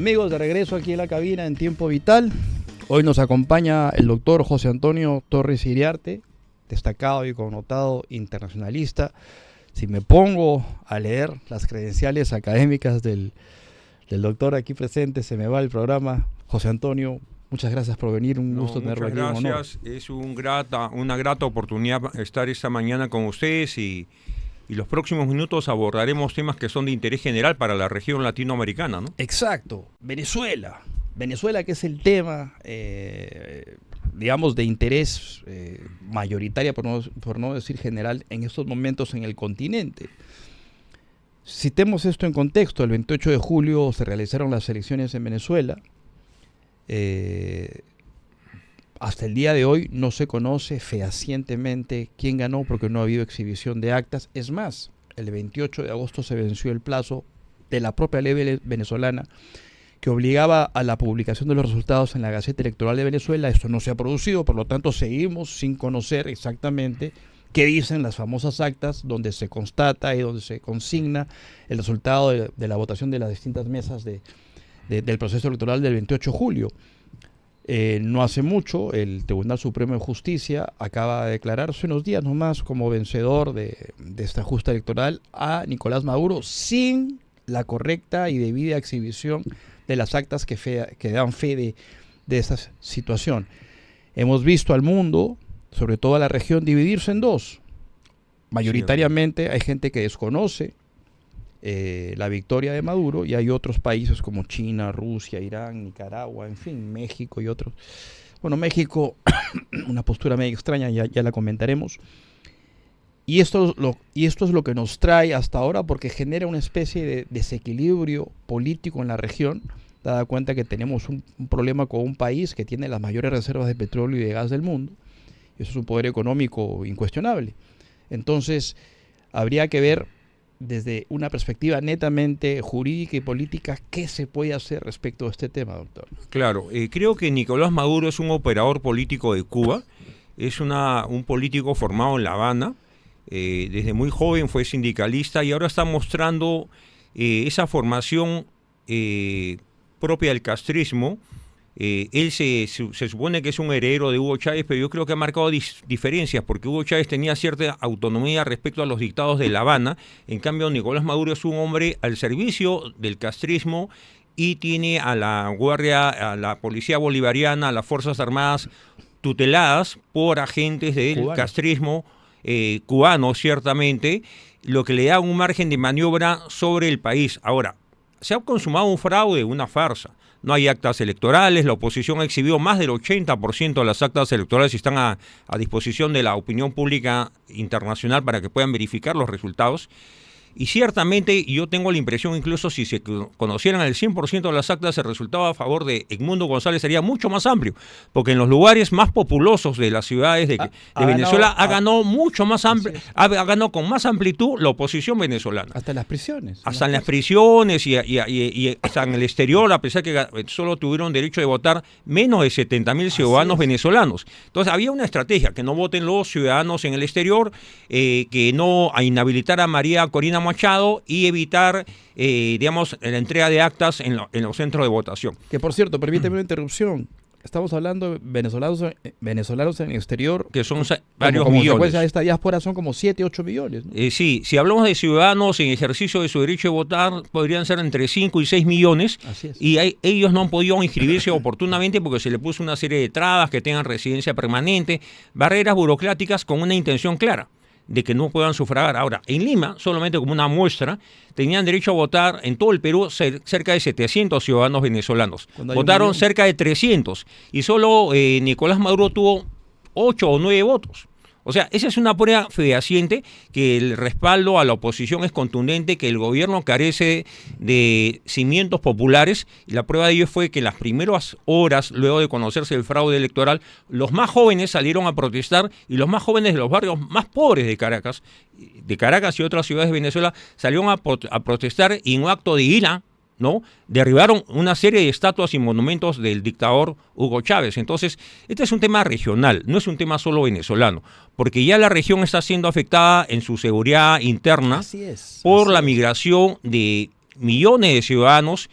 Amigos, de regreso aquí en la cabina en Tiempo Vital. Hoy nos acompaña el doctor José Antonio Torres Iriarte, destacado y connotado internacionalista. Si me pongo a leer las credenciales académicas del doctor aquí presente, se me va el programa. José Antonio, muchas gracias por venir, un gusto tenerlo aquí. Muchas gracias, es una grata oportunidad estar esta mañana con ustedes y los próximos minutos abordaremos temas que son de interés general para la región latinoamericana, ¿no? Exacto, Venezuela, que es el tema, digamos, de interés mayoritario, por no decir general, en estos momentos en el continente. Citemos esto en contexto: el 28 de julio se realizaron las elecciones en Venezuela. Hasta el día de hoy no se conoce fehacientemente quién ganó, porque no ha habido exhibición de actas. Es más, el 28 de agosto se venció el plazo de la propia ley venezolana que obligaba a la publicación de los resultados en la Gaceta Electoral de Venezuela. Esto no se ha producido, por lo tanto seguimos sin conocer exactamente qué dicen las famosas actas donde se constata y donde se consigna el resultado de la votación de las distintas mesas del proceso electoral del 28 de julio. No hace mucho el Tribunal Supremo de Justicia acaba de declarar hace unos días nomás como vencedor de esta justa electoral a Nicolás Maduro, sin la correcta y debida exhibición de las actas que dan fe de esta situación. Hemos visto al mundo, sobre todo a la región, dividirse en dos. Mayoritariamente hay gente que desconoce la victoria de Maduro, y hay otros países como China, Rusia, Irán, Nicaragua, en fin, México y otros. Bueno, México, una postura medio extraña, ya la comentaremos. Y esto es lo que nos trae hasta ahora, porque genera una especie de desequilibrio político en la región, dada cuenta que tenemos un problema con un país que tiene las mayores reservas de petróleo y de gas del mundo. Eso es un poder económico incuestionable. Entonces, habría que ver desde una perspectiva netamente jurídica y política qué se puede hacer respecto a este tema, doctor. Claro, creo que Nicolás Maduro es un operador político de Cuba, es un político formado en La Habana, desde muy joven fue sindicalista y ahora está mostrando esa formación propia del castrismo. Él se supone que es un heredero de Hugo Chávez, pero yo creo que ha marcado diferencias, porque Hugo Chávez tenía cierta autonomía respecto a los dictados de La Habana. En cambio, Nicolás Maduro es un hombre al servicio del castrismo y tiene a la guardia, a la policía bolivariana, a las Fuerzas Armadas tuteladas por agentes del castrismo cubano, ciertamente, lo que le da un margen de maniobra sobre el país. Ahora, se ha consumado un fraude, una farsa. No hay actas electorales, la oposición ha exhibido más del 80% de las actas electorales y están a disposición de la opinión pública internacional para que puedan verificar los resultados. Y ciertamente yo tengo la impresión, incluso si se conocieran el 100% de las actas, el resultado a favor de Edmundo González sería mucho más amplio, porque en los lugares más populosos de las ciudades de Venezuela ha ganado mucho más amplio, ha ganado con más amplitud la oposición venezolana. Hasta en las prisiones. Hasta en las prisiones y hasta en el exterior, a pesar que solo tuvieron derecho de votar menos de 70.000 ciudadanos venezolanos. Entonces había una estrategia: que no voten los ciudadanos en el exterior, que no inhabilitar a María Corina Machado y evitar, digamos, la entrega de actas en los centros de votación. Que, por cierto, permíteme una interrupción. Estamos hablando de venezolanos en el exterior, que son varios como millones. Consecuencia de esta diáspora son como 7, 8 millones, ¿no? Sí, si hablamos de ciudadanos en ejercicio de su derecho de votar, podrían ser entre 5 y 6 millones. Así es. Y ellos no han podido inscribirse oportunamente porque se le puso una serie de trabas: que tengan residencia permanente, barreras burocráticas con una intención clara de que no puedan sufragar. Ahora, en Lima, solamente como una muestra, tenían derecho a votar en todo el Perú cerca de 700 ciudadanos venezolanos. Votaron cerca de 300 y solo Nicolás Maduro tuvo 8 o 9 votos. O sea, esa es una prueba fehaciente que el respaldo a la oposición es contundente, que el gobierno carece de cimientos populares, y la prueba de ello fue que en las primeras horas, luego de conocerse el fraude electoral, los más jóvenes salieron a protestar, y los más jóvenes de los barrios más pobres de Caracas y otras ciudades de Venezuela salieron a protestar, y en un acto de ira, ¿no?, derribaron una serie de estatuas y monumentos del dictador Hugo Chávez. Entonces, este es un tema regional, no es un tema solo venezolano, porque ya la región está siendo afectada en su seguridad interna por la migración de millones de ciudadanos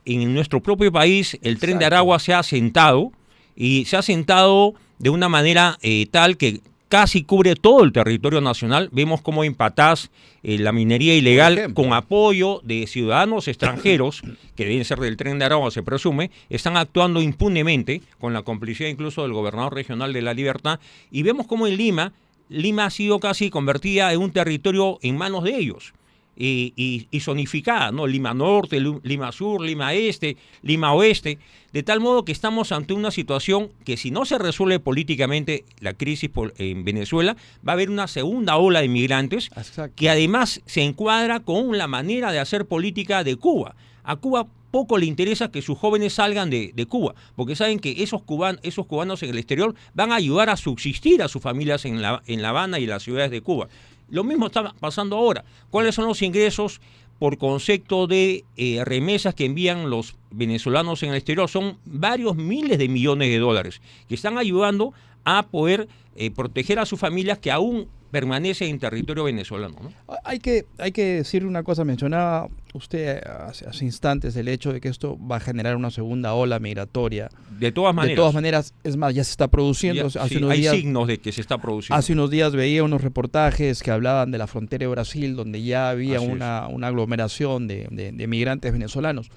en nuestro propio país el Tren de Exacto. Aragua se ha asentado, y se ha asentado de una manera tal que casi cubre todo el territorio nacional. Vemos cómo en Patás la minería ilegal, con apoyo de ciudadanos extranjeros, que deben ser del Tren de Aragua, se presume, están actuando impunemente, con la complicidad incluso del gobernador regional de La Libertad, y vemos cómo en Lima ha sido casi convertida en un territorio en manos de ellos. Y zonificada, ¿no? Lima Norte, Lima Sur, Lima Este, Lima Oeste, de tal modo que estamos ante una situación que, si no se resuelve políticamente la crisis en Venezuela, va a haber una segunda ola de inmigrantes. Exacto. Que además se encuadra con la manera de hacer política de Cuba. A Cuba poco le interesa que sus jóvenes salgan de Cuba, porque saben que esos cubanos en el exterior van a ayudar a subsistir a sus familias en La Habana y en las ciudades de Cuba. Lo mismo está pasando ahora. ¿Cuáles son los ingresos por concepto de remesas que envían los venezolanos en el exterior? Son varios miles de millones de dólares que están ayudando a poder proteger a sus familias que aún permanecen en territorio venezolano, ¿no? Hay que decir una cosa. Mencionaba usted hace instantes el hecho de que esto va a generar una segunda ola migratoria. De todas maneras. De todas maneras, es más, ya se está produciendo. Hay signos de que se está produciendo. Hace unos días veía unos reportajes que hablaban de la frontera de Brasil, donde ya había una aglomeración de migrantes venezolanos.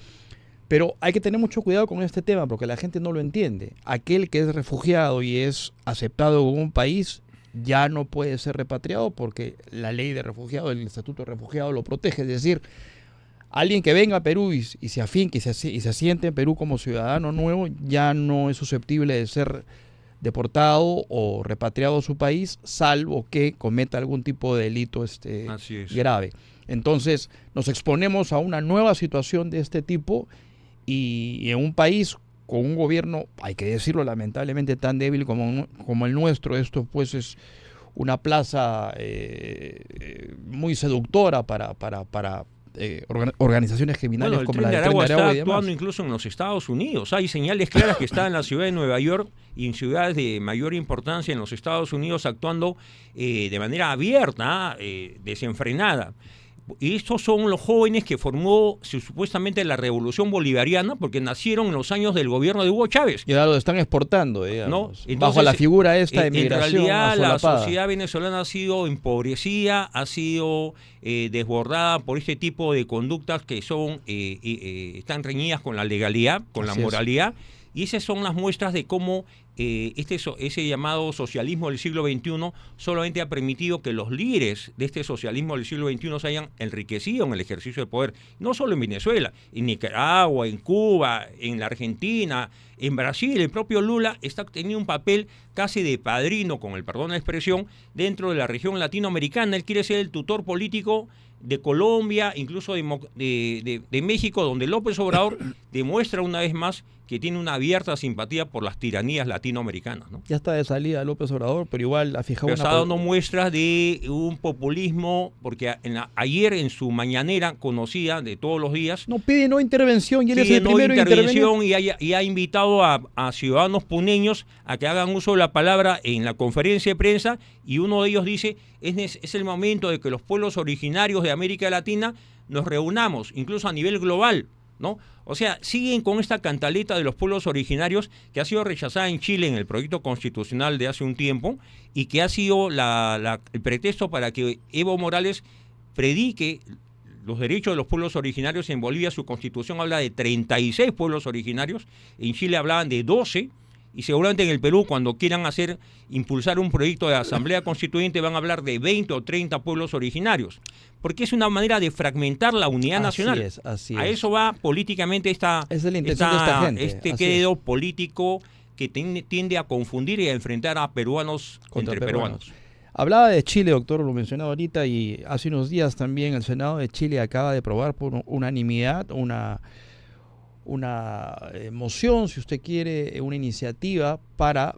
Pero hay que tener mucho cuidado con este tema, porque la gente no lo entiende. Aquel que es refugiado y es aceptado en un país ya no puede ser repatriado, porque la ley de refugiado, el estatuto de refugiado lo protege. Es decir, alguien que venga a Perú y se afinque y se asiente en Perú como ciudadano nuevo ya no es susceptible de ser deportado o repatriado a su país, salvo que cometa algún tipo de delito grave. Entonces nos exponemos a una nueva situación de este tipo, y en un país con un gobierno, hay que decirlo, lamentablemente tan débil como el nuestro, esto pues es una plaza muy seductora para organizaciones criminales como la de Tren de Aragua está y demás. Actuando incluso en los Estados Unidos. Hay señales claras que está en la ciudad de Nueva York y en ciudades de mayor importancia en los Estados Unidos actuando de manera abierta, desenfrenada. Y estos son los jóvenes que formó supuestamente la Revolución Bolivariana, porque nacieron en los años del gobierno de Hugo Chávez. Y ahora lo están exportando, digamos, ¿no? Entonces, bajo la figura esta de migración. En realidad la sociedad venezolana ha sido empobrecida, ha sido desbordada por este tipo de conductas que son están reñidas con la legalidad, con la moralidad. Y esas son las muestras de cómo ese llamado socialismo del siglo XXI solamente ha permitido que los líderes de este socialismo del siglo XXI se hayan enriquecido en el ejercicio del poder, no solo en Venezuela, en Nicaragua, en Cuba, en la Argentina, en Brasil. El propio Lula está teniendo un papel casi de padrino, con el perdón de la expresión, dentro de la región latinoamericana. Él quiere ser el tutor político de Colombia, incluso de México, donde López Obrador demuestra una vez más que tiene una abierta simpatía por las tiranías latinoamericanas, ¿no? Ya está de salida López Obrador, pero igual ha fijado está dando muestras de un populismo, porque ayer en su mañanera conocida de todos los días... No pide no intervención, y él es el primero en intervenir. Y ha invitado a ciudadanos puneños a que hagan uso de la palabra en la conferencia de prensa, y uno de ellos dice, es el momento de que los pueblos originarios de América Latina nos reunamos, incluso a nivel global, ¿no? O sea, siguen con esta cantaleta de los pueblos originarios que ha sido rechazada en Chile en el proyecto constitucional de hace un tiempo, y que ha sido el pretexto para que Evo Morales predique los derechos de los pueblos originarios. En Bolivia su constitución habla de 36 pueblos originarios, en Chile hablaban de 12, y seguramente en el Perú, cuando quieran impulsar un proyecto de asamblea constituyente, van a hablar de 20 o 30 pueblos originarios, porque es una manera de fragmentar la unidad nacional. Así es. A eso va políticamente es la intención de esta gente. Este credo político que tiende a confundir y a enfrentar a peruanos entre peruanos. Hablaba de Chile, doctor, lo mencionaba ahorita, y hace unos días también el Senado de Chile acaba de aprobar por unanimidad una moción, si usted quiere, una iniciativa para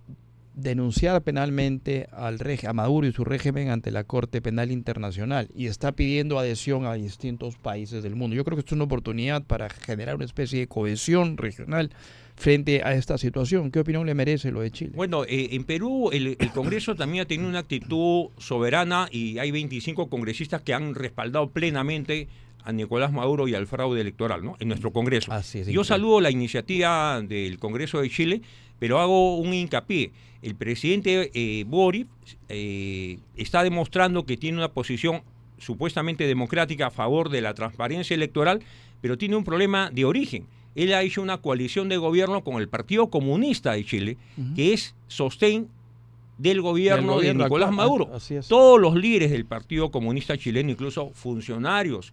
denunciar penalmente a Maduro y su régimen ante la Corte Penal Internacional, y está pidiendo adhesión a distintos países del mundo. Yo creo que esto es una oportunidad para generar una especie de cohesión regional frente a esta situación. ¿Qué opinión le merece lo de Chile? Bueno, en Perú el Congreso también ha tenido una actitud soberana, y hay 25 congresistas que han respaldado plenamente a Nicolás Maduro y al fraude electoral, ¿no?, en nuestro Congreso. Así es, Yo increíble. saludo la iniciativa del Congreso de Chile, pero hago un hincapié. El presidente Boric está demostrando que tiene una posición supuestamente democrática a favor de la transparencia electoral, pero tiene un problema de origen. Él ha hecho una coalición de gobierno con el Partido Comunista de Chile, que es sostén del gobierno de Nicolás actual, Maduro. así es. Todos los líderes del Partido Comunista chileno, incluso funcionarios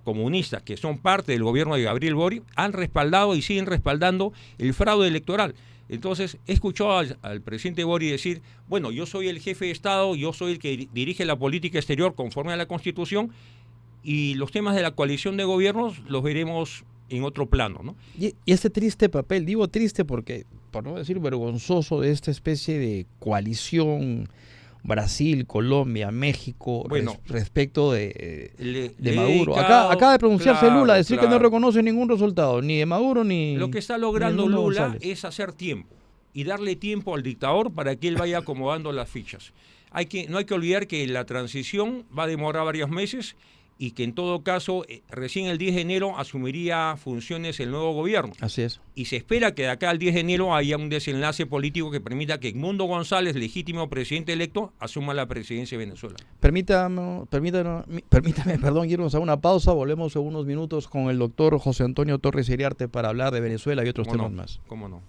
comunistas que son parte del gobierno de Gabriel Boric, han respaldado y siguen respaldando el fraude electoral. Entonces, he escuchado al presidente Boric decir, bueno, yo soy el jefe de Estado, yo soy el que dirige la política exterior conforme a la Constitución, y los temas de la coalición de gobiernos los veremos en otro plano, ¿no? Y ese triste papel, digo triste porque, por no decir vergonzoso, de esta especie de coalición Brasil, Colombia, México, Bueno, respecto de le he Maduro. dedicado- Acaba de pronunciarse claro, Lula, decir que no claro. reconoce ningún resultado, ni de Maduro ni... Lo que está logrando ni de Lula González. es hacer tiempo y darle tiempo al dictador para que él vaya acomodando las fichas. No hay que olvidar que la transición va a demorar varios meses y que en todo caso recién el 10 de enero asumiría funciones el nuevo gobierno. Así es. Y se espera que de acá al 10 de enero haya un desenlace político que permita que Edmundo González, legítimo presidente electo, asuma la presidencia de Venezuela. Permítame, perdón, irnos a una pausa. Volvemos en unos minutos con el doctor José Antonio Torres Iriarte para hablar de Venezuela y otros temas más. ¿Cómo no?